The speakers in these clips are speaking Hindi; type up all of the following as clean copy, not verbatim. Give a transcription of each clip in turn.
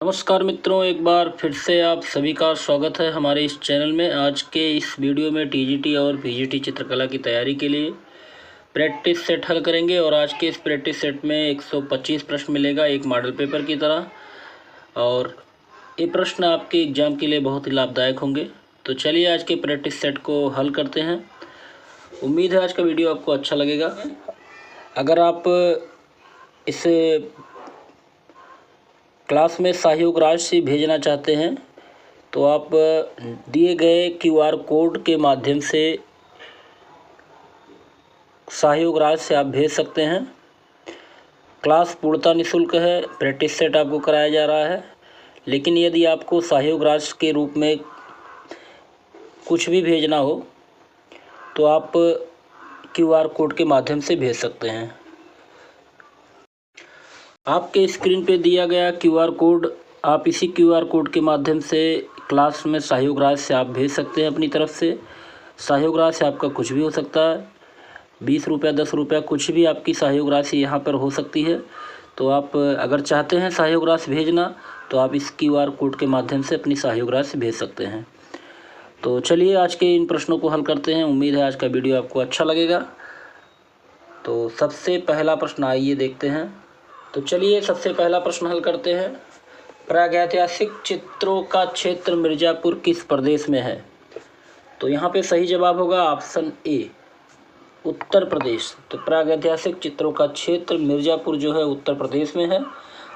नमस्कार मित्रों, एक बार फिर से आप सभी का स्वागत है हमारे इस चैनल में। आज के इस वीडियो में टीजीटी और पीजीटी चित्रकला की तैयारी के लिए प्रैक्टिस सेट हल करेंगे और आज के इस प्रैक्टिस सेट में 125 प्रश्न मिलेगा, एक मॉडल पेपर की तरह। और ये प्रश्न आपके एग्ज़ाम के लिए बहुत ही लाभदायक होंगे। तो चलिए आज के प्रैक्टिस सेट को हल करते हैं। उम्मीद है आज का वीडियो आपको अच्छा लगेगा। अगर आप इसे क्लास में सहयोग राशि भेजना चाहते हैं तो आप दिए गए क्यूआर कोड के माध्यम से सहयोग राशि से आप भेज सकते हैं। क्लास पूर्णतः निःशुल्क है, प्रैक्टिस सेट आपको कराया जा रहा है। लेकिन यदि आपको सहयोग राशि के रूप में कुछ भी भेजना हो तो आप क्यूआर कोड के माध्यम से भेज सकते हैं। आपके स्क्रीन पे दिया गया क्यूआर कोड, आप इसी क्यूआर कोड के माध्यम से क्लास में सहयोग राशि से आप भेज सकते हैं अपनी तरफ से। सहयोग राशि आपका कुछ भी हो सकता है, 20 रुपया, 10 रुपया, कुछ भी आपकी सहयोग राशि यहाँ पर हो सकती है। तो आप अगर चाहते हैं सहयोग राशि भेजना तो आप इस क्यूआर कोड के माध्यम से अपनी सहयोग राशि भेज सकते हैं। तो चलिए आज के इन प्रश्नों को हल करते हैं। उम्मीद है आज का वीडियो आपको अच्छा लगेगा। तो सबसे पहला प्रश्न आइए देखते हैं। तो चलिए सबसे पहला प्रश्न हल करते हैं। प्रागैतिहासिक चित्रों का क्षेत्र मिर्ज़ापुर किस प्रदेश में है? तो यहाँ पे सही जवाब होगा ऑप्शन ए, उत्तर प्रदेश। तो प्रागैतिहासिक चित्रों का क्षेत्र मिर्ज़ापुर जो है उत्तर प्रदेश में है।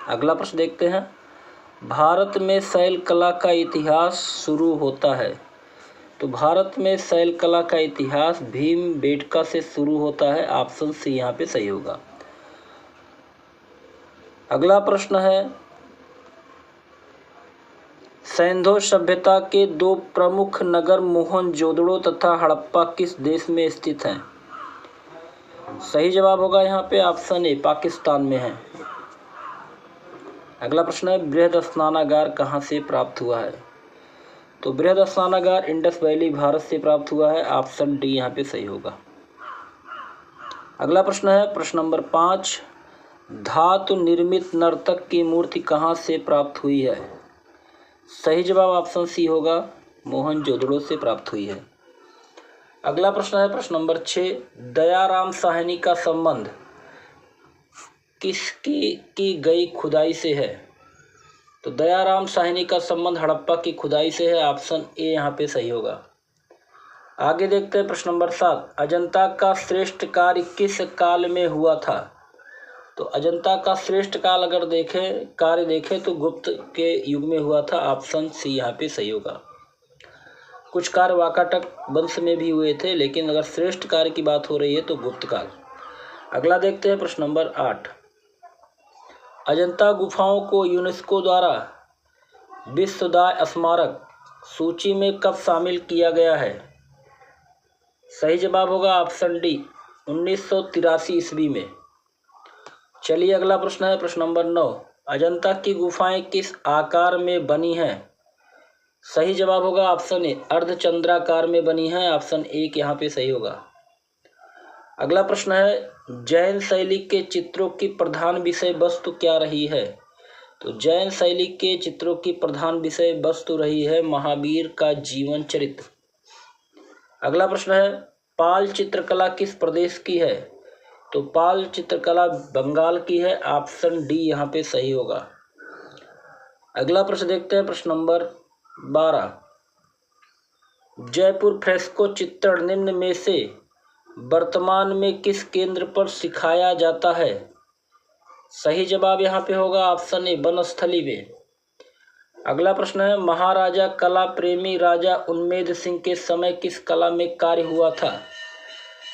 अगला प्रश्न देखते हैं। भारत में शैल कला का इतिहास शुरू होता है। तो भारत में शैल कला का इतिहास भीमबेटका से शुरू होता है। ऑप्शन सी यहाँ पे सही होगा। अगला प्रश्न है, सिंधु सभ्यता के दो प्रमुख नगर मोहनजोदड़ो तथा हड़प्पा किस देश में स्थित हैं? सही जवाब होगा यहाँ पे ऑप्शन ए, पाकिस्तान में है। अगला प्रश्न है, बृहद स्नानागार कहाँ से प्राप्त हुआ है? तो बृहद स्नानागार इंडस वैली भारत से प्राप्त हुआ है। ऑप्शन डी यहाँ पे सही होगा। अगला प्रश्न है प्रश्न नंबर 5, धातु निर्मित नर्तक की मूर्ति कहाँ से प्राप्त हुई है? सही जवाब ऑप्शन सी होगा, मोहनजोदड़ो से प्राप्त हुई है। अगला प्रश्न है प्रश्न नंबर 6, दयाराम साहनी का संबंध किसकी की गई खुदाई से है? तो दयाराम साहनी का संबंध हड़प्पा की खुदाई से है। ऑप्शन ए यहाँ पे सही होगा। आगे देखते हैं प्रश्न नंबर 7, अजंता का श्रेष्ठ कार्य किस काल में हुआ था? तो अजंता का श्रेष्ठ काल अगर कार्य देखें तो गुप्त के युग में हुआ था। ऑप्शन सी यहाँ पे सही होगा। कुछ कार्य वाकाटक वंश में भी हुए थे, लेकिन अगर श्रेष्ठ कार्य की बात हो रही है तो गुप्त काल। अगला देखते हैं प्रश्न नंबर 8, अजंता गुफाओं को यूनेस्को द्वारा विश्वदाय स्मारक सूची में कब शामिल किया गया है? सही जवाब होगा ऑप्शन डी, 1983 ईस्वी में। चलिए अगला प्रश्न है प्रश्न नंबर 9, अजंता की गुफाएं किस आकार में बनी हैं? सही जवाब होगा ऑप्शन ए, अर्धचंद्राकार में बनी हैं। ऑप्शन ए यहाँ पे सही होगा। अगला प्रश्न है, जैन शैली के चित्रों की प्रधान विषय वस्तु क्या रही है? तो जैन शैली के चित्रों की प्रधान विषय वस्तु रही है महावीर का जीवन चरित्र। अगला प्रश्न है, पाल चित्रकला किस प्रदेश की है? तो पाल चित्रकला बंगाल की है। ऑप्शन डी यहाँ पे सही होगा। अगला प्रश्न देखते हैं प्रश्न नंबर 12, जयपुर फ्रेस्को चित्रण निम्न में से वर्तमान में किस केंद्र पर सिखाया जाता है? सही जवाब यहाँ पे होगा ऑप्शन ए, वनस्थली में। अगला प्रश्न है, महाराजा कला प्रेमी राजा उन्मेद सिंह के समय किस कला में कार्य हुआ था?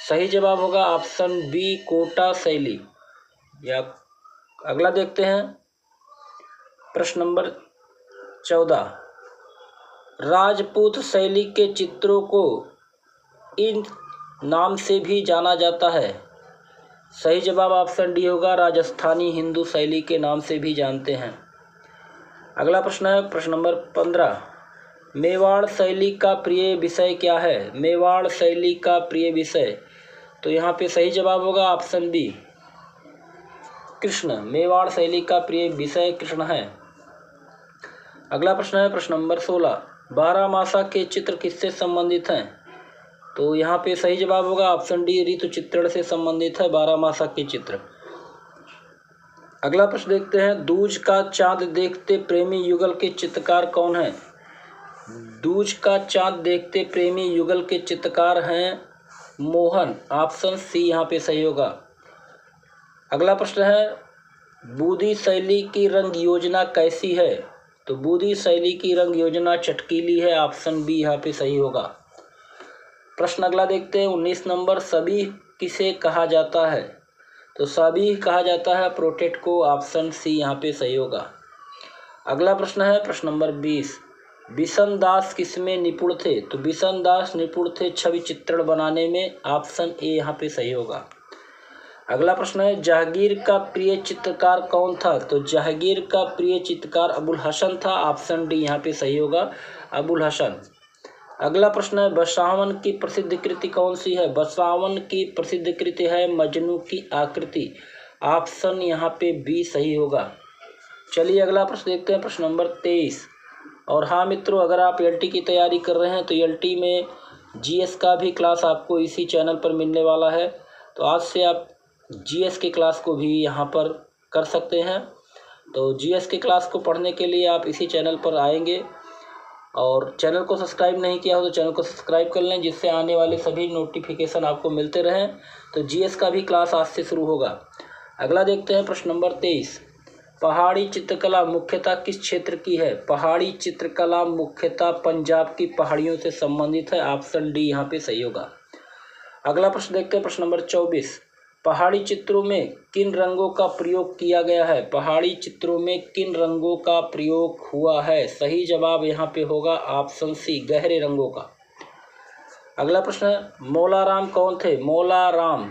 सही जवाब होगा ऑप्शन बी, कोटा शैली। या अगला देखते हैं प्रश्न नंबर 14, राजपूत शैली के चित्रों को इन नाम से भी जाना जाता है। सही जवाब ऑप्शन डी होगा, राजस्थानी हिंदू शैली के नाम से भी जानते हैं। अगला प्रश्न है प्रश्न नंबर 15, मेवाड़ शैली का प्रिय विषय क्या है? मेवाड़ शैली का प्रिय विषय, तो यहाँ पे सही जवाब होगा ऑप्शन बी, कृष्ण। मेवाड़ शैली का प्रिय विषय कृष्ण है। अगला प्रश्न है प्रश्न नंबर 16, बारहमासा के चित्र किससे संबंधित हैं? तो यहाँ पे सही जवाब होगा ऑप्शन डी, ऋतु चित्रण से संबंधित है बारहमासा के चित्र। अगला प्रश्न देखते हैं, दूज का चांद देखते प्रेमी युगल के चित्रकार कौन है? दूज का चांद देखते प्रेमी युगल के चित्रकार हैं मोहन, ऑप्शन सी यहाँ पे सही होगा। अगला प्रश्न है, बूदी शैली की रंग योजना कैसी है? तो बूदी शैली की रंग योजना चटकीली है, ऑप्शन बी यहाँ पे सही होगा। प्रश्न अगला देखते हैं 19 नंबर, सभी किसे कहा जाता है? तो सभी कहा जाता है प्रोटेट को, ऑप्शन सी यहाँ पे सही होगा। अगला प्रश्न है प्रश्न नंबर 20, बिशन दास किसमें निपुण थे? तो बिशन दास निपुण थे छवि चित्रण बनाने में, ऑप्शन ए यहाँ पे सही होगा। अगला प्रश्न है, जहांगीर का प्रिय चित्रकार कौन था? तो जहांगीर का प्रिय चित्रकार अबुल हसन था, ऑप्शन डी यहाँ पे सही होगा, अबुल हसन। अगला प्रश्न है, बसावन की प्रसिद्ध कृति कौन सी है? बसावन की प्रसिद्ध कृति है मजनू की आकृति, ऑप्शन यहाँ पे बी सही होगा। चलिए अगला प्रश्न देखते हैं प्रश्न नंबर 23। और हाँ मित्रों, अगर आप एलटी की तैयारी कर रहे हैं तो एलटी में जीएस का भी क्लास आपको इसी चैनल पर मिलने वाला है, तो आज से आप जीएस की क्लास को भी यहाँ पर कर सकते हैं। तो जीएस की क्लास को पढ़ने के लिए आप इसी चैनल पर आएंगे, और चैनल को सब्सक्राइब नहीं किया हो तो चैनल को सब्सक्राइब कर लें, जिससे आने वाले सभी नोटिफिकेशन आपको मिलते रहें। तो जीएस का भी क्लास आज से शुरू होगा। अगला देखते हैं प्रश्न नंबर 23, पहाड़ी चित्रकला मुख्यतः किस क्षेत्र की है? पहाड़ी चित्रकला मुख्यतः पंजाब की पहाड़ियों से संबंधित है, ऑप्शन डी यहाँ पे सही होगा। अगला प्रश्न देखते हैं प्रश्न नंबर 24, पहाड़ी चित्रों में किन रंगों का प्रयोग किया गया है? पहाड़ी चित्रों में किन रंगों का प्रयोग हुआ है? सही जवाब यहाँ पे होगा ऑप्शन सी, गहरे रंगों का। अगला प्रश्न है, मौलाराम कौन थे? मौलाराम,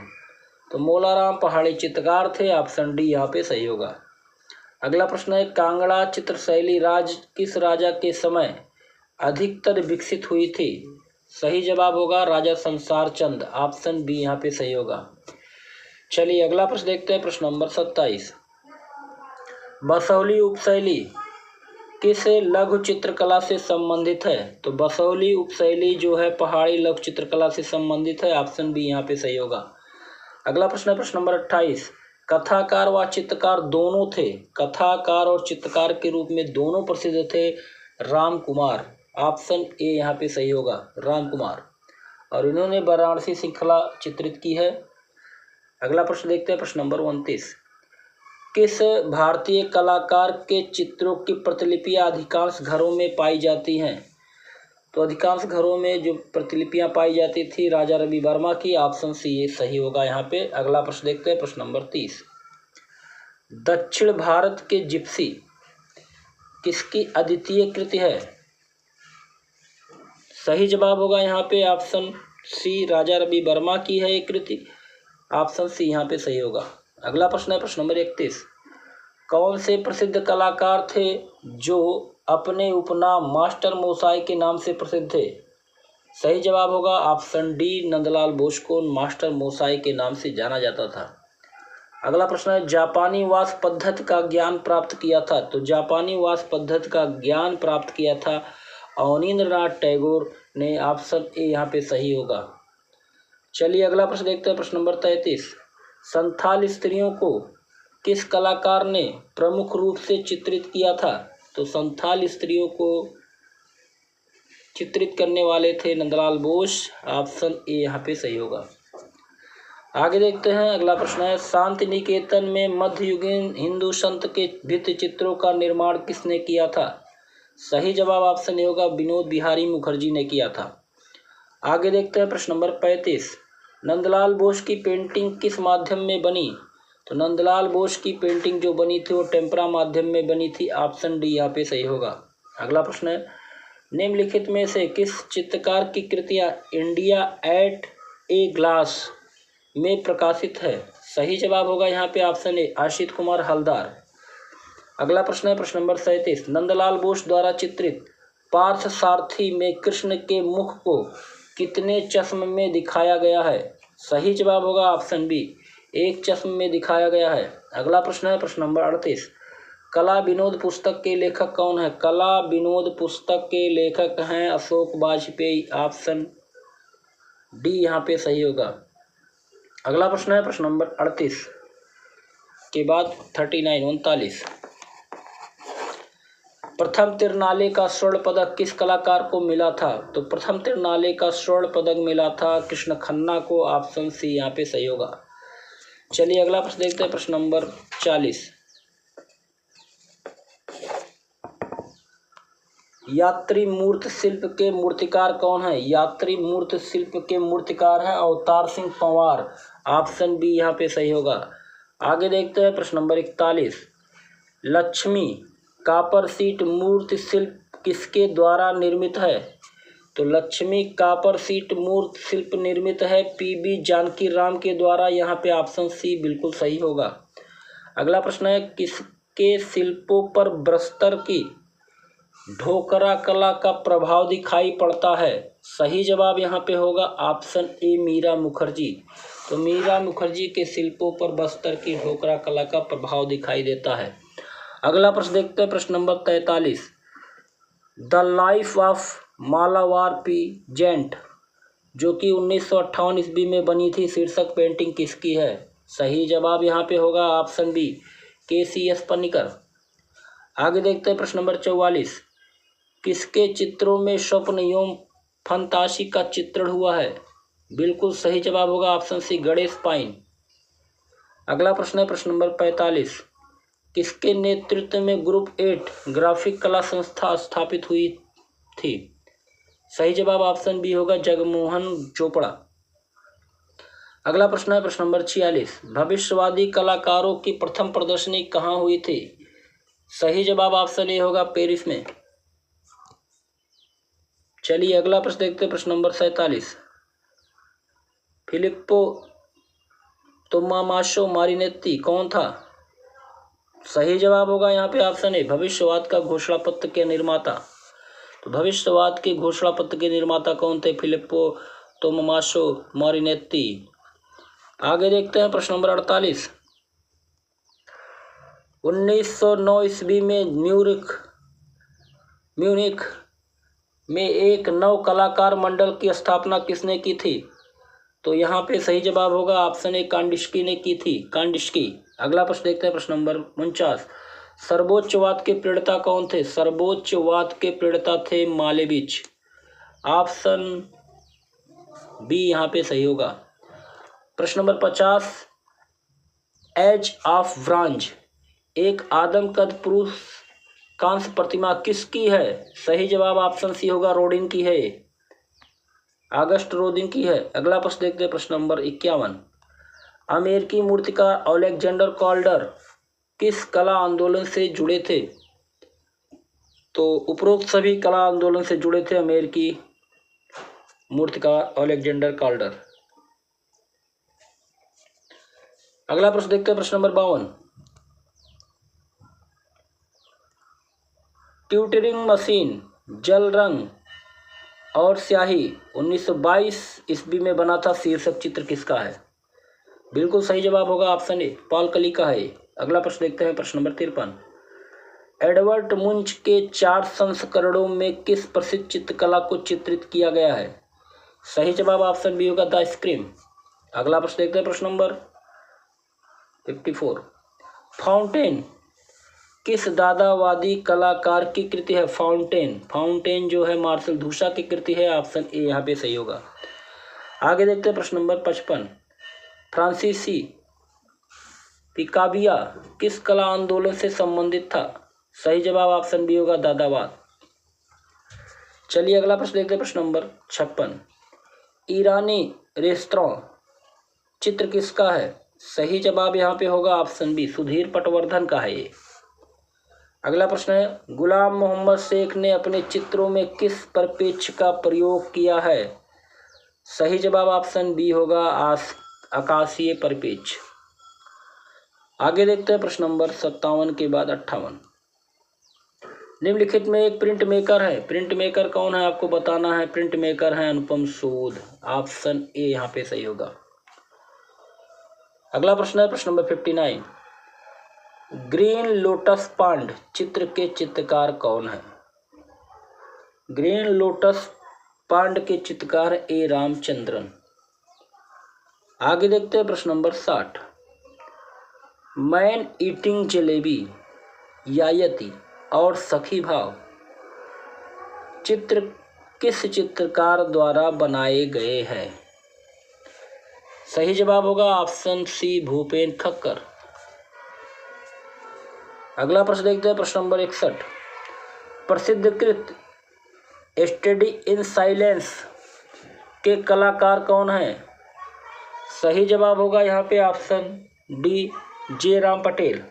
तो मौलाराम पहाड़ी चित्रकार थे, ऑप्शन डी यहाँ पे सही होगा। अगला प्रश्न है, कांगड़ा चित्र शैली किस राजा के समय अधिकतर विकसित हुई थी? सही जवाब होगा राजा संसार चंद, ऑप्शन बी यहाँ पे सही होगा। चलिए अगला प्रश्न देखते हैं प्रश्न नंबर 27, बसौली उपशैली किस लघु चित्रकला से संबंधित है? तो बसौली उपशैली जो है पहाड़ी लघु चित्रकला से संबंधित है, ऑप्शन बी यहाँ पे सही होगा। अगला प्रश्न है प्रश्न नंबर 28, कथाकार व चित्रकार दोनों थे, कथाकार और चित्रकार के रूप में दोनों प्रसिद्ध थे राम कुमार, ऑप्शन ए यहाँ पे सही होगा, राम कुमार, और इन्होंने वाराणसी श्रृंखला चित्रित की है। अगला प्रश्न देखते हैं प्रश्न नंबर 29, किस भारतीय कलाकार के चित्रों की प्रतिलिपियां अधिकांश घरों में पाई जाती हैं? तो अधिकांश घरों में जो प्रतिलिपियां पाई जाती थी राजा रवि वर्मा की, ऑप्शन सी ये सही होगा यहाँ पे। अगला प्रश्न देखते हैं प्रश्न नंबर 30, दक्षिण भारत के जिप्सी किसकी अद्वितीय कृति है? सही जवाब होगा यहाँ पे ऑप्शन सी, राजा रवि वर्मा की है ये कृति, ऑप्शन सी यहाँ पे सही होगा। अगला प्रश्न है प्रश्न नंबर 31, कौन से प्रसिद्ध कलाकार थे जो अपने उपनाम मास्टर मोसाई के नाम से प्रसिद्ध थे? सही जवाब होगा ऑप्शन डी, नंदलाल बोस को मास्टर मोसाई के नाम से जाना जाता था। अगला प्रश्न है, जापानी वास पद्धति का ज्ञान प्राप्त किया था? तो जापानी वास पद्धति का ज्ञान प्राप्त किया था अवनींद्रनाथ टैगोर ने, ऑप्शन ए यहाँ पे सही होगा। चलिए अगला प्रश्न देखते हैं प्रश्न नंबर 33, संथाल स्त्रियों को किस कलाकार ने प्रमुख रूप से चित्रित किया था? तो संथाल स्त्रियों को चित्रित करने वाले थे नंदलाल बोस, ऑप्शन ए यहाँ पे सही होगा। आगे देखते हैं अगला प्रश्न है, शांति निकेतन में मध्ययुगीन हिंदू संत के भित्ति चित्रों का निर्माण किसने किया था? सही जवाब ऑप्शन ए होगा, विनोद बिहारी मुखर्जी ने किया था। आगे देखते हैं प्रश्न नंबर 35, नंदलाल बोस की पेंटिंग किस माध्यम में बनी? तो नंदलाल बोस की पेंटिंग जो बनी थी वो टेम्परा माध्यम में बनी थी, ऑप्शन डी यहाँ पे सही होगा। अगला प्रश्न है, निम्नलिखित में से किस चित्रकार की कृतियाँ इंडिया एट ए ग्लास में प्रकाशित है? सही जवाब होगा यहाँ पे ऑप्शन ए, आशित कुमार हलदार। अगला प्रश्न है प्रश्न नंबर 37, नंदलाल बोस द्वारा चित्रित पार्थ सारथी में कृष्ण के मुख को कितने चश्म में दिखाया गया है? सही जवाब होगा ऑप्शन बी, एक चश्म में दिखाया गया है। अगला प्रश्न है प्रश्न नंबर 38, कला विनोद पुस्तक के लेखक कौन है? कला विनोद पुस्तक के लेखक हैं अशोक वाजपेयी। ऑप्शन डी यहाँ पे सही होगा। अगला प्रश्न है प्रश्न नंबर 38 के बाद 39 प्रथम तिरनाले का स्वर्ण पदक किस कलाकार को मिला था? तो प्रथम तिरनाले का स्वर्ण पदक मिला था कृष्ण खन्ना को। ऑप्शन सी यहाँ पे सही होगा। चलिए अगला प्रश्न देखते हैं प्रश्न नंबर 40। यात्री मूर्त शिल्प के मूर्तिकार कौन है? यात्री मूर्त शिल्प के मूर्तिकार हैं अवतार सिंह पंवार। ऑप्शन बी यहाँ पे सही होगा। आगे देखते हैं प्रश्न नंबर 41। लक्ष्मी कापर सीट मूर्ति शिल्प किसके द्वारा निर्मित है? तो लक्ष्मी कापर सीट मूर्ति शिल्प निर्मित है पीबी जानकी राम के द्वारा। यहाँ पे ऑप्शन सी बिल्कुल सही होगा। अगला प्रश्न है किसके शिल्पों पर बस्तर की ढोकरा कला का प्रभाव दिखाई पड़ता है? सही जवाब यहाँ पे होगा ऑप्शन ए मीरा मुखर्जी। तो मीरा मुखर्जी के शिल्पों पर बस्तर की ढोकरा कला का प्रभाव दिखाई देता है। अगला प्रश्न देखते हैं प्रश्न नंबर 43। द लाइफ ऑफ मालावार पी जेंट जो कि 1958 ईस्वी में बनी थी शीर्षक पेंटिंग किसकी है? सही जवाब यहाँ पे होगा ऑप्शन बी KCS पन्नीकर। आगे देखते हैं प्रश्न नंबर 44। किसके चित्रों में स्वप्न एवं फंतासी का चित्रण हुआ है? बिल्कुल सही जवाब होगा ऑप्शन सी गणेश पाइन। अगला प्रश्न है प्रश्न नंबर 45। किसके नेतृत्व में ग्रुप 8 ग्राफिक कला संस्था स्थापित हुई थी? सही जवाब ऑप्शन बी होगा जगमोहन चोपड़ा। अगला प्रश्न है प्रश्न नंबर 46। भविष्यवादी कलाकारों की प्रथम प्रदर्शनी कहाँ हुई थी? सही जवाब ऑप्शन ए होगा पेरिस में। चलिए अगला प्रश्न देखते हैं प्रश्न नंबर 47। फिलिप्पो तोमामासो मारिनेत्ती कौन था? सही जवाब होगा यहाँ पे ऑप्शन ए भविष्यवाद का घोषणा पत्र के निर्माता। तो भविष्यवाद के घोषणा पत्र के निर्माता कौन थे? फिलिप्पो तोमामासो मारिनेत्ती। आगे देखते हैं प्रश्न नंबर 48। 1909 ईस्वी में म्यूनिख में एक नव कलाकार मंडल की स्थापना किसने की थी? तो यहाँ पे सही जवाब होगा ऑप्शन ए कांडिस्की ने की थी, कांडिस्की। अगला प्रश्न देखते हैं प्रश्न नंबर 49। सर्वोच्चवाद के प्रणेता कौन थे? सर्वोच्चवाद के प्रणेता थे मालेविच। ऑप्शन बी यहाँ पे सही होगा। प्रश्न नंबर 50। एज ऑफ ब्रांज एक आदमकद पुरुष कांस्य प्रतिमा किसकी है? सही जवाब ऑप्शन सी होगा रोडिन की है, ऑगस्ट रोडिन की है। अगला प्रश्न देखते हैं प्रश्न नंबर 51। अमेरिकी मूर्तिकार अलेक्जेंडर कॉल्डर किस कला आंदोलन से जुड़े थे? तो उपरोक्त सभी कला आंदोलन से जुड़े थे अमेरिकी मूर्तिकार अलेक्जेंडर कॉल्डर। अगला प्रश्न देखते हैं प्रश्न नंबर 52। ट्यूटरिंग मशीन, जल रंग और स्याही 1922 ईस्वी में बना था शीर्षक चित्र किसका है? बिल्कुल सही जवाब होगा ऑप्शन ए पॉल कली का है। अगला प्रश्न देखते हैं प्रश्न नंबर 53। एडवर्ड मुंच के 4 संस्करणों में किस प्रसिद्ध चित्रकला को चित्रित किया गया है? सही जवाब ऑप्शन बी होगा द स्क्रीम। अगला प्रश्न देखते हैं प्रश्न नंबर 54। फाउंटेन किस दादावादी कलाकार की कृति है? फाउंटेन जो है मार्शल धूषा की कृति है। ऑप्शन ए यहाँ पे सही होगा। आगे देखते हैं प्रश्न नंबर 55। फ्रांसीसी पिकाबिया किस कला आंदोलन से संबंधित था? सही जवाब ऑप्शन बी होगा दादावाद। चलिए अगला प्रश्न देखते हैं प्रश्न नंबर 56। ईरानी रेस्तरां चित्र किसका है? सही जवाब यहाँ पे होगा ऑप्शन बी सुधीर पटवर्धन का है ये। अगला प्रश्न है गुलाम मोहम्मद शेख ने अपने चित्रों में किस परिप्रेक्ष्य का प्रयोग किया है? सही जवाब ऑप्शन बी होगा आकाशीय परिप्रेक्ष्य। आगे देखते हैं प्रश्न नंबर 57 के बाद 58। निम्नलिखित में एक प्रिंट मेकर है, प्रिंट मेकर कौन है आपको बताना है। प्रिंट मेकर है अनुपम सूद। ऑप्शन ए यहाँ पे सही होगा। अगला प्रश्न है प्रश्न नंबर 59। ग्रीन लोटस पांड चित्र के चित्रकार कौन है? ग्रीन लोटस पांड के चित्रकार ए रामचंद्रन। आगे देखते हैं प्रश्न नंबर 60। मैन ईटिंग जलेबी, यायती और सखी भाव चित्र किस चित्रकार द्वारा बनाए गए हैं? सही जवाब होगा ऑप्शन सी भूपेन खक्कर। अगला प्रश्न देखते हैं प्रश्न नंबर 61। प्रसिद्धकृत स्टडी इन साइलेंस के कलाकार कौन हैं? सही जवाब होगा यहाँ पे option D J Ram Patel.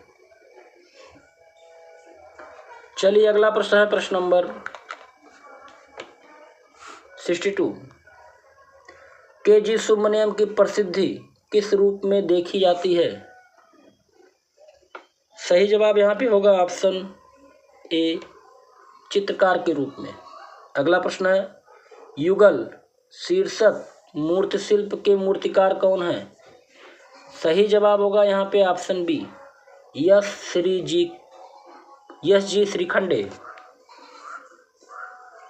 चलिए अगला प्रश्न है प्रश्न नंबर 62। के जी सुब्रमण्यम की प्रसिद्धि किस रूप में देखी जाती है? सही जवाब यहाँ पे होगा ऑप्शन ए चित्रकार के रूप में। अगला प्रश्न है युगल शीर्षक मूर्ति शिल्प के मूर्तिकार कौन है? सही जवाब होगा यहाँ पे ऑप्शन बी यश जी श्रीखंडे।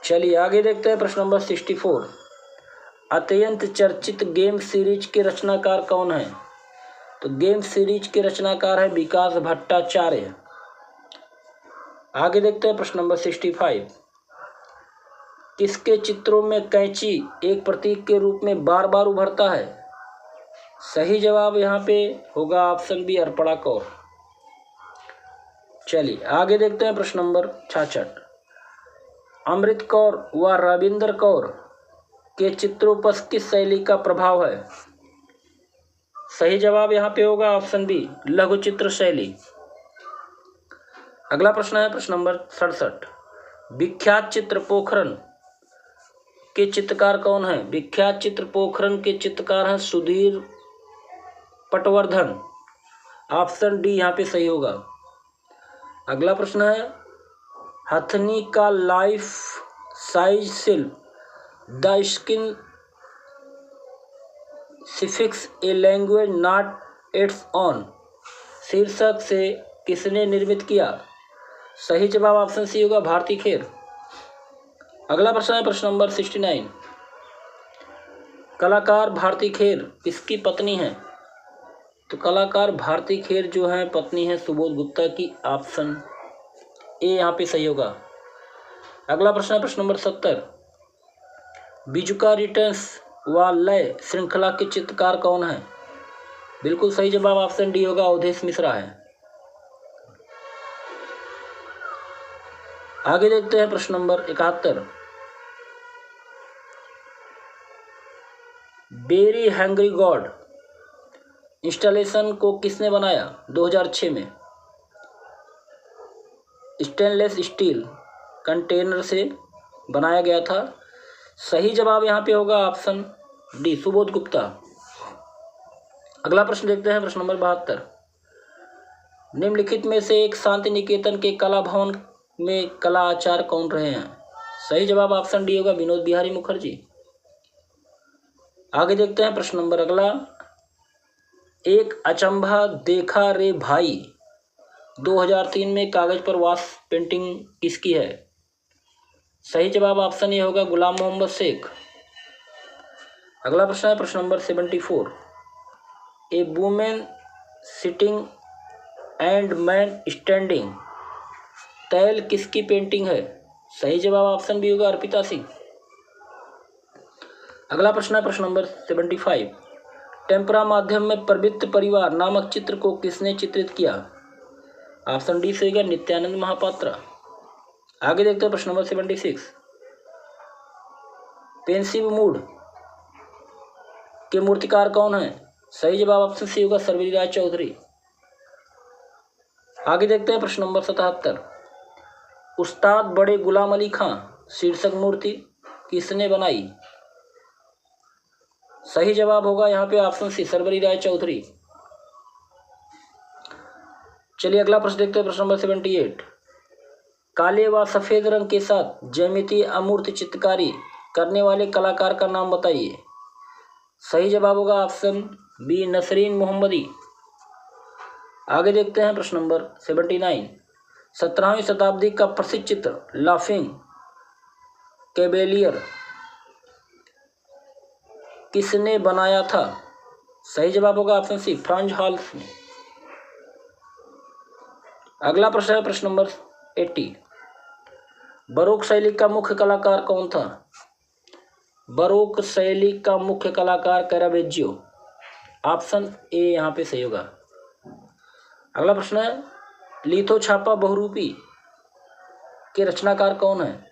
चलिए आगे देखते हैं प्रश्न नंबर 64। अत्यंत चर्चित गेम सीरीज के रचनाकार कौन है? तो गेम सीरीज के रचनाकार है विकास भट्टाचार्य। आगे देखते हैं प्रश्न नंबर 65। किसके चित्रों में कैंची एक प्रतीक के रूप में बार बार उभरता है? सही जवाब यहाँ पे होगा ऑप्शन बी अर्पणा कौर। चलिए आगे देखते हैं प्रश्न नंबर 66। अमृत कौर व रविंद्र कौर के चित्रों पर किस शैली का प्रभाव है? सही जवाब यहाँ पे होगा ऑप्शन बी लघु चित्र शैली। अगला प्रश्न है प्रश्न नंबर 67। विख्यात चित्र पोखरन के चित्रकार कौन है? विख्यात चित्र पोखरन के चित्रकार हैं सुधीर पटवर्धन। ऑप्शन डी यहाँ पे सही होगा। अगला प्रश्न है हथनी का लाइफ साइज शिल्प द स्किन सिफिक्स a language not it's on शीर्षक से किसने निर्मित किया? सही जवाब ऑप्शन सी होगा भारती खेर। अगला प्रश्न है प्रश्न नंबर 69। कलाकार भारती खेर किसकी पत्नी है? तो कलाकार भारती खेर जो है पत्नी है सुबोध गुप्ता की। ऑप्शन ए यहाँ पे सही होगा। अगला प्रश्न है प्रश्न नंबर 70। बिजुका रिटर्न्स व लय श्रृंखला के चित्रकार कौन है? बिल्कुल सही जवाब ऑप्शन डी होगा अवधेश मिश्रा है। आगे देखते हैं प्रश्न नंबर 71। बेरी हैंग्री गॉड इंस्टॉलेशन को किसने बनाया? 2006 में स्टेनलेस स्टील कंटेनर से बनाया गया था। सही जवाब यहाँ पे होगा ऑप्शन डी सुबोध गुप्ता। अगला प्रश्न देखते हैं प्रश्न नंबर 72। निम्नलिखित में से एक शांति निकेतन के कला भवन में कला आचार्य कौन रहे हैं? सही जवाब ऑप्शन डी होगा विनोद बिहारी मुखर्जी। आगे देखते हैं प्रश्न नंबर अगला। एक अचंभा देखा रे भाई 2003 में कागज पर वाश पेंटिंग किसकी है? सही जवाब ऑप्शन ए होगा गुलाम मोहम्मद शेख। अगला प्रश्न है प्रश्न number 74। A women sitting and man standing तैल किसकी पेंटिंग है? सही जवाब ऑप्शन बी होगा अर्पिता सिंह। अगला प्रश्न है प्रश्न नंबर 75। टेम्परा माध्यम में प्रवृत्त परिवार नामक चित्र को किसने चित्रित किया? ऑप्शन डी होगा नित्यानंद महापात्रा। आगे देखते हैं प्रश्न नंबर 76। पेंसिव मूड के मूर्तिकार कौन है? सही जवाब ऑप्शन सी होगा सरवरी राय चौधरी। आगे देखते हैं प्रश्न नंबर 77। उस्ताद बड़े गुलाम अली खां शीर्षक मूर्ति किसने बनाई? सही जवाब होगा यहाँ पे ऑप्शन सी सरवरी राय चौधरी। चलिए अगला प्रश्न देखते हैं प्रश्न नंबर 78। काले व सफेद रंग के साथ ज्यामितीय अमूर्त चित्रकारी करने वाले कलाकार का नाम बताइए। सही जवाब होगा ऑप्शन बी नसरीन मोहम्मदी। आगे देखते हैं प्रश्न नंबर 79। 17वीं शताब्दी का प्रसिद्ध चित्र लाफिंग कैवेलियर किसने बनाया था? सही जवाब होगा ऑप्शन सी, फ्रांज हॉल्स ने। अगला प्रश्न है प्रश्न नंबर 80। बरोक शैली का मुख्य कलाकार कौन था? बरोक शैली का मुख्य कलाकार कैरावेज्जियो। ऑप्शन ए यहाँ पे सही होगा। अगला प्रश्न है लिथो छापा बहुरूपी के रचनाकार कौन है?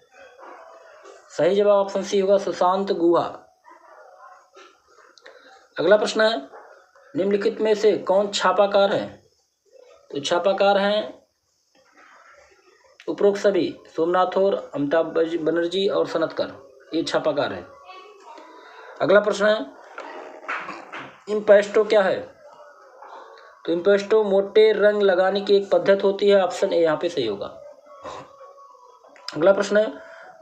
सही जवाब ऑप्शन सी होगा, सुशांत गुहा। अगला प्रश्न है निम्नलिखित में से कौन छापाकार है? तो छापाकार हैं उपरोक्त सभी, सोमनाथ और अमिताभ बनर्जी और सनतकर, ये छापाकार है। अगला प्रश्न है इम्पेस्टो क्या है? तो इम्पेस्टो मोटे रंग लगाने की एक पद्धति होती है। ऑप्शन ए यहाँ पे सही होगा। अगला प्रश्न है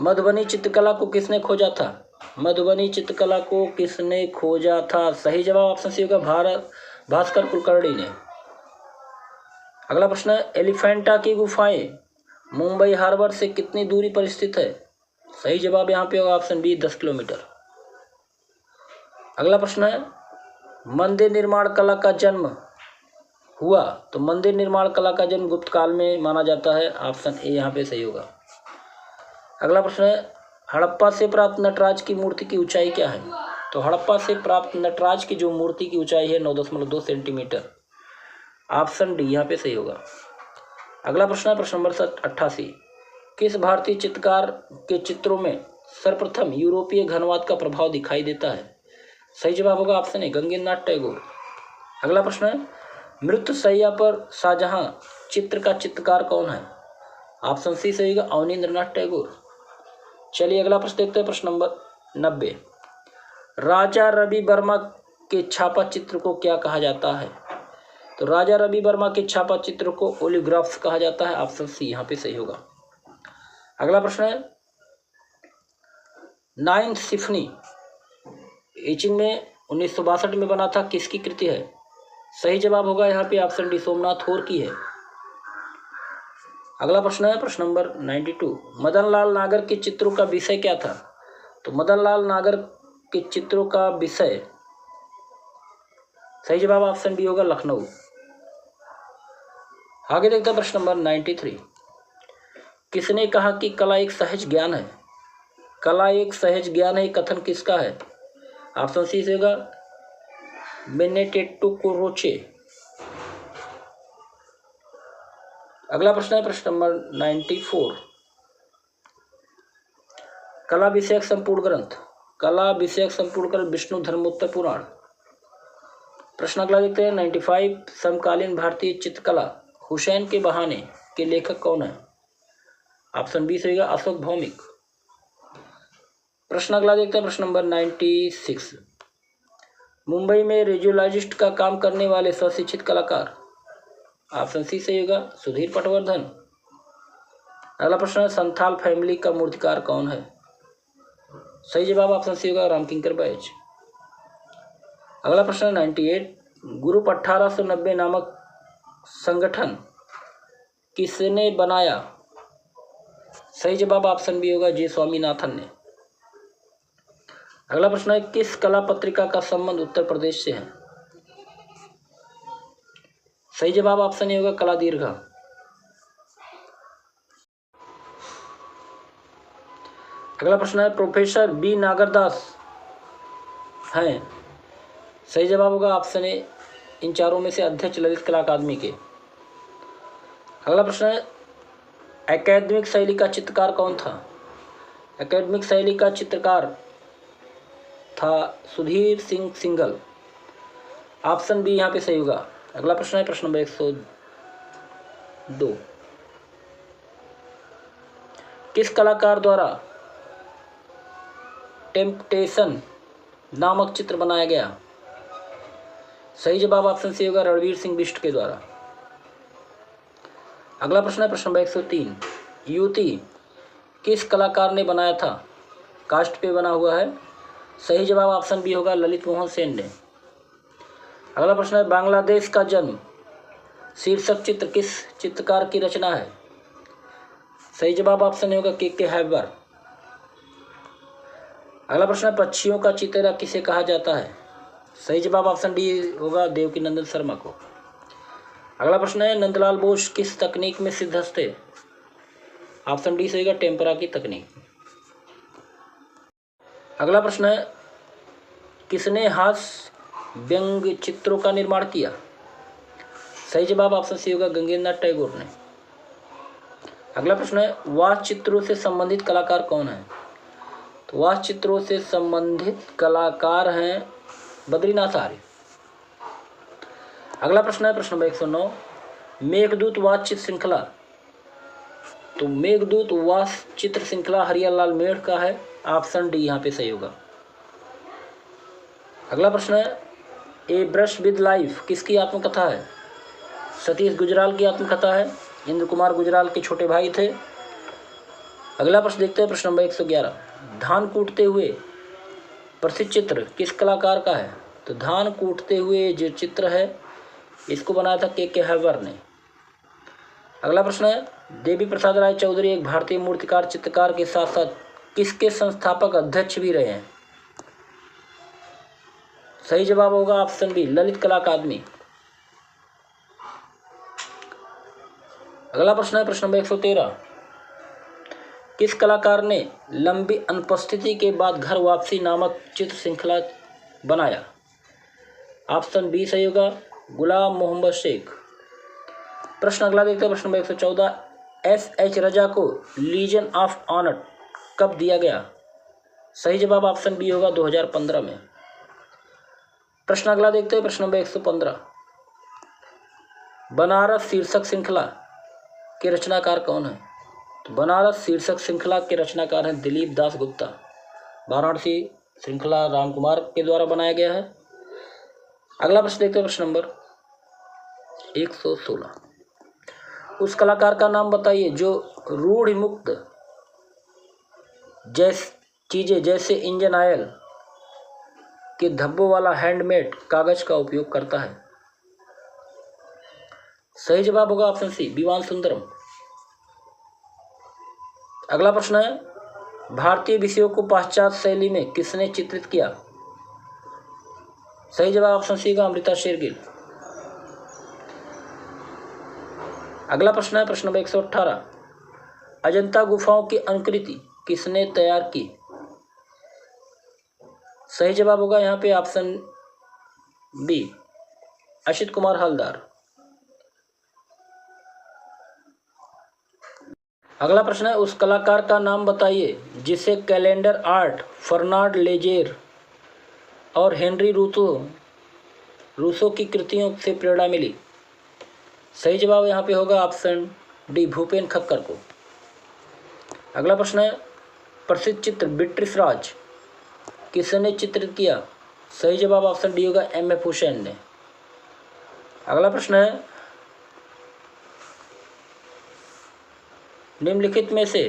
मधुबनी चित्रकला को किसने खोजा था? मधुबनी चित्रकला को किसने खोजा था? सही जवाब ऑप्शन सी होगा, भास्कर कुलकर्णी ने। अगला प्रश्न है एलिफेंटा की गुफाएं मुंबई हार्बर से कितनी दूरी पर स्थित है? सही जवाब यहाँ पे होगा ऑप्शन बी, 10 किलोमीटर। अगला प्रश्न है मंदिर निर्माण कला का जन्म हुआ? तो मंदिर निर्माण कला का जन्म गुप्त काल में माना जाता है। ऑप्शन ए यहाँ पे सही होगा। अगला प्रश्न है हड़प्पा से प्राप्त नटराज की मूर्ति की ऊंचाई क्या है? तो हड़प्पा से प्राप्त नटराज की जो मूर्ति की ऊंचाई है 9.2 सेंटीमीटर। ऑप्शन डी यहाँ पे सही होगा। अगला प्रश्न है प्रश्न नंबर 88। किस भारतीय चित्रकार के चित्रों में सर्वप्रथम यूरोपीय घनवाद का प्रभाव दिखाई देता है? सही जवाब होगा ऑप्शन ए, गंगेन्द्रनाथ टैगोर। अगला प्रश्न है मृत्युशैया पर शाहजहां चित्र का चित्रकार कौन है? ऑप्शन सी सही होगा, अवनींद्रनाथ टैगोर। चलिए अगला प्रश्न देखते हैं प्रश्न नंबर 90। राजा रवि वर्मा के छापा चित्र को क्या कहा जाता है? तो राजा रवि वर्मा के छापा चित्र को ओलियोग्राफ्स कहा जाता है। ऑप्शन सी यहाँ पे सही होगा। अगला प्रश्न है 9th सिम्फनी एचिंग में 1962 में बना था, किसकी कृति है? सही जवाब होगा यहाँ पे ऑप्शन डी, सोमनाथ होर की है। अगला प्रश्न है प्रश्न नंबर 92। मदन लाल नागर के चित्रों का विषय क्या था? तो मदन लाल नागर के चित्रों का विषय, सही जवाब ऑप्शन बी होगा, लखनऊ। आगे देखते हैं प्रश्न नंबर 93। किसने कहा कि कला एक सहज ज्ञान है? कला एक सहज ज्ञान है, कथन किसका है? ऑप्शन सी से होगा, बेनेटेटो क्रोचे। अगला प्रश्न है प्रश्न नंबर 94। कला विषयक संपूर्ण ग्रंथ, कला विषयक संपूर्ण ग्रंथ विष्णु धर्मोत्तर पुराण। प्रश्न अगला देखते हैं 95। समकालीन भारतीय चित्रकला हुसैन के बहाने के लेखक कौन है? ऑप्शन बी से होगा, अशोक भौमिक। प्रश्न अगला देखते हैं प्रश्न नंबर 96। मुंबई में रेडियोलॉजिस्ट का काम करने वाले स्वशिक्षित कलाकार। ऑप्शन सी सही होगा, सुधीर पटवर्धन। अगला प्रश्न है संथाल फैमिली का मूर्तिकार कौन है? सही जवाब ऑप्शन सी होगा, रामकिंकर बैज। अगला प्रश्न है 98। ग्रुप 1890 नामक संगठन किसने बनाया? सही जवाब ऑप्शन बी होगा, जी स्वामीनाथन ने। अगला प्रश्न है किस कला पत्रिका का संबंध उत्तर प्रदेश से है? सही जवाब ऑप्शन ए होगा, कला दीर्घा। अगला प्रश्न है प्रोफेसर बी नागरदास हैं। सही जवाब होगा ऑप्शन ए, इन चारों में से अध्यक्ष ललित कला अकादमी के। अगला प्रश्न है एकेडमिक शैली का चित्रकार कौन था? एकेडमिक शैली का चित्रकार था सुधीर सिंह सिंघल। ऑप्शन बी यहाँ पे सही होगा। अगला प्रश्न है प्रश्न नंबर 102। किस कलाकार द्वारा टेम्पटेशन नामक चित्र बनाया गया? सही जवाब ऑप्शन सी होगा, रणवीर सिंह बिष्ट के द्वारा। अगला प्रश्न है प्रश्न नंबर 103। युति किस कलाकार ने बनाया था? कास्ट पे बना हुआ है। सही जवाब ऑप्शन बी होगा, ललित मोहन सेन ने। अगला प्रश्न है बांग्लादेश का जन्म शीर्षक चित्र किस चित्रकार की रचना है? सही जवाब ऑप्शन होगा के हैबर। अगला प्रश्न है, पक्षियों का चितैरा किसे कहा जाता है? सही जवाब ऑप्शन डी होगा देवकीनंदन शर्मा को। अगला प्रश्न है, नंदलाल बोस किस तकनीक में सिद्धहस्त थे? ऑप्शन डी सही होगा टेम्परा की तकनीक। अगला प्रश्न है, किसने हास्य व्यंग्य चित्रों का निर्माण किया? सही जवाब ऑप्शन सी होगा गंगेंद्र नाथ टैगोर ने। अगला प्रश्न है, वास्तु चित्रों से संबंधित कलाकार कौन है? तो वास्तु चित्रों से संबंधित कलाकार हैं बद्रीनाथ आर्य। अगला प्रश्न है प्रश्न नंबर 109, मेघदूत वास्तु चित्र श्रृंखला। तो मेघदूत वास्तु चित्र श्रृंखला हरियालाल मेढ़ का है। ऑप्शन डी यहाँ पे सही होगा। अगला प्रश्न है, ए ब्रश विद लाइफ किसकी आत्मकथा है? सतीश गुजराल की आत्मकथा है। इंद्र कुमार गुजराल के छोटे भाई थे। अगला प्रश्न देखते हैं प्रश्न नंबर 111, धान कूटते हुए प्रसिद्ध चित्र किस कलाकार का है? तो धान कूटते हुए जो चित्र है इसको बनाया था के हैबर ने। अगला प्रश्न है, देवी प्रसाद राय चौधरी एक भारतीय मूर्तिकार चित्रकार के साथ साथ किसके संस्थापक अध्यक्ष भी रहे हैं? सही जवाब होगा ऑप्शन बी ललित कला अकादमी। अगला प्रश्न है प्रश्न नंबर 113, किस कलाकार ने लंबी अनुपस्थिति के बाद घर वापसी नामक चित्र श्रृंखला बनाया? ऑप्शन बी सही होगा गुलाम मोहम्मद शेख। प्रश्न अगला देखते हैं प्रश्न नंबर 114, एस.एच. रजा को लीजन ऑफ ऑनर कब दिया गया? सही जवाब ऑप्शन बी होगा 2015 में। प्रश्न अगला देखते हैं प्रश्न नंबर 115, बनारस शीर्षक श्रृंखला के रचनाकार कौन है? तो बनारस शीर्षक श्रृंखला के रचनाकार हैं दिलीप दास गुप्ता। वाराणसी श्रृंखला रामकुमार के द्वारा बनाया गया है। अगला प्रश्न देखते हैं प्रश्न नंबर 116, उस कलाकार का नाम बताइए जो रूढ़ मुक्त चीजें जैसे इंजन ऑयल के धब्बों वाला हैंडमेड कागज का उपयोग करता है। सही जवाब होगा ऑप्शन सी विवान सुंदरम। अगला प्रश्न है, भारतीय विषयों को पाश्चात्य शैली में किसने चित्रित किया? सही जवाब ऑप्शन सी होगा अमृता शेरगिल। अगला प्रश्न है प्रश्न नंबर 118, अजंता गुफाओं की अनुकृति किसने तैयार की? सही जवाब होगा यहाँ पे ऑप्शन बी अशित कुमार हलदार। अगला प्रश्न है, उस कलाकार का नाम बताइए जिसे कैलेंडर आर्ट, फर्नांड लेजेर और हेनरी रूसो की कृतियों से प्रेरणा मिली। सही जवाब यहाँ पे होगा ऑप्शन डी भूपेन खक्कर को। अगला प्रश्न है, प्रसिद्ध चित्र ब्रिटिश राज किसने चित्रित किया? सही जवाब ऑप्शन डी होगा M.F. हुसैन ने। अगला प्रश्न है, निम्नलिखित में से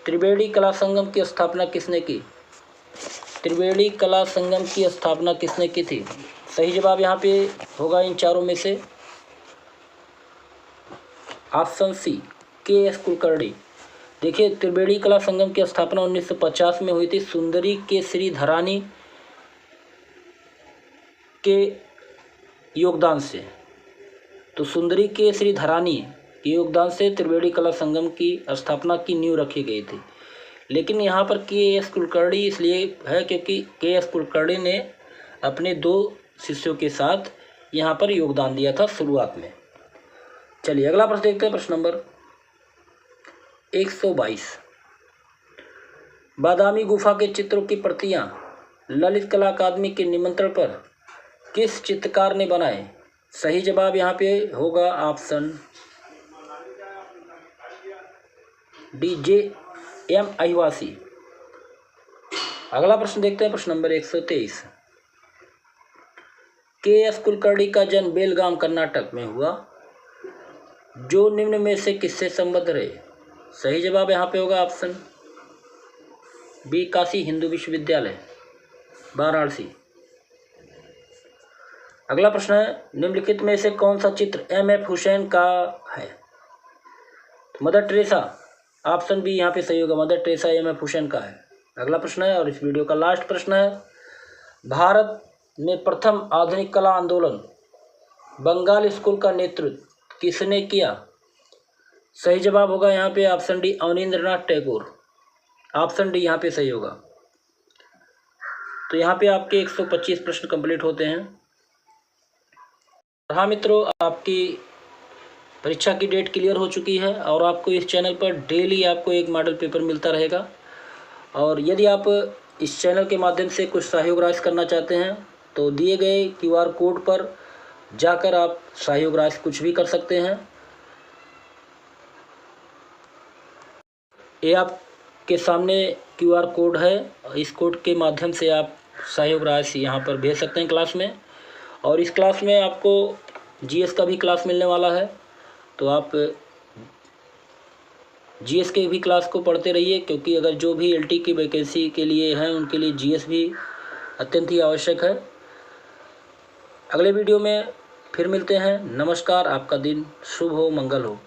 त्रिवेणी कला संगम की स्थापना किसने की? त्रिवेणी कला संगम की स्थापना किसने की थी? सही जवाब यहाँ पे होगा इन चारों में से ऑप्शन सी के.एस. कुलकर्णी। देखिए, त्रिवेणी कला संगम की स्थापना 1950 में हुई थी सुंदरी के श्री धरानी के योगदान से। तो सुंदरी के श्री धरानी के योगदान से त्रिवेणी कला संगम की स्थापना की नींव रखी गई थी। लेकिन यहाँ पर के.एस. कुलकर्णी इसलिए है क्योंकि के.एस. कुलकर्णी ने अपने 2 शिष्यों के साथ यहाँ पर योगदान दिया था शुरुआत में। चलिए अगला प्रश्न देखते हैं प्रश्न नंबर 122, बादामी गुफा के चित्रों की प्रतियां ललित कला अकादमी के निमंत्रण पर किस चित्रकार ने बनाए? सही जवाब यहाँ पे होगा ऑप्शन डी J.M. अहिवासी। अगला प्रश्न देखते हैं प्रश्न नंबर 123, के.एस. कुलकर्णी का जन्म बेलगाम कर्नाटक में हुआ जो निम्न में से किससे संबद्ध रहे? सही जवाब यहाँ पे होगा ऑप्शन बी काशी हिंदू विश्वविद्यालय वाराणसी। अगला प्रश्न है, निम्नलिखित में से कौन सा चित्र M.F. हुसैन का है? तो मदर टेरेसा, ऑप्शन बी यहाँ पे सही होगा, मदर टेरेसा M.F. हुसैन का है। अगला प्रश्न है और इस वीडियो का लास्ट प्रश्न है, भारत में प्रथम आधुनिक कला आंदोलन बंगाल स्कूल का नेतृत्व किसने किया? सही जवाब होगा यहाँ पे option D, Abanindranath Tagore. Option D यहाँ पे सही होगा। तो यहाँ पे आपके 125 प्रश्न कंप्लीट होते हैं। हाँ मित्रों, आपकी परीक्षा की डेट क्लियर हो चुकी है और आपको इस चैनल पर डेली आपको एक मॉडल पेपर मिलता रहेगा। और यदि आप इस चैनल के माध्यम से कुछ सहयोग राशि करना चाहते हैं तो दिए गए QR कोड पर जाकर आप सहयोग राशि कुछ भी कर सकते हैं। ये आपके सामने QR कोड है, इस कोड के माध्यम से आप सहयोग राशि यहाँ पर भेज सकते हैं क्लास में। और इस क्लास में आपको GS का भी क्लास मिलने वाला है, तो आप GS के भी क्लास को पढ़ते रहिए, क्योंकि अगर जो भी LT की वैकेंसी के लिए हैं उनके लिए GS भी अत्यंत ही आवश्यक है। अगले वीडियो में फिर मिलते हैं। नमस्कार, आपका दिन शुभ हो, मंगल हो।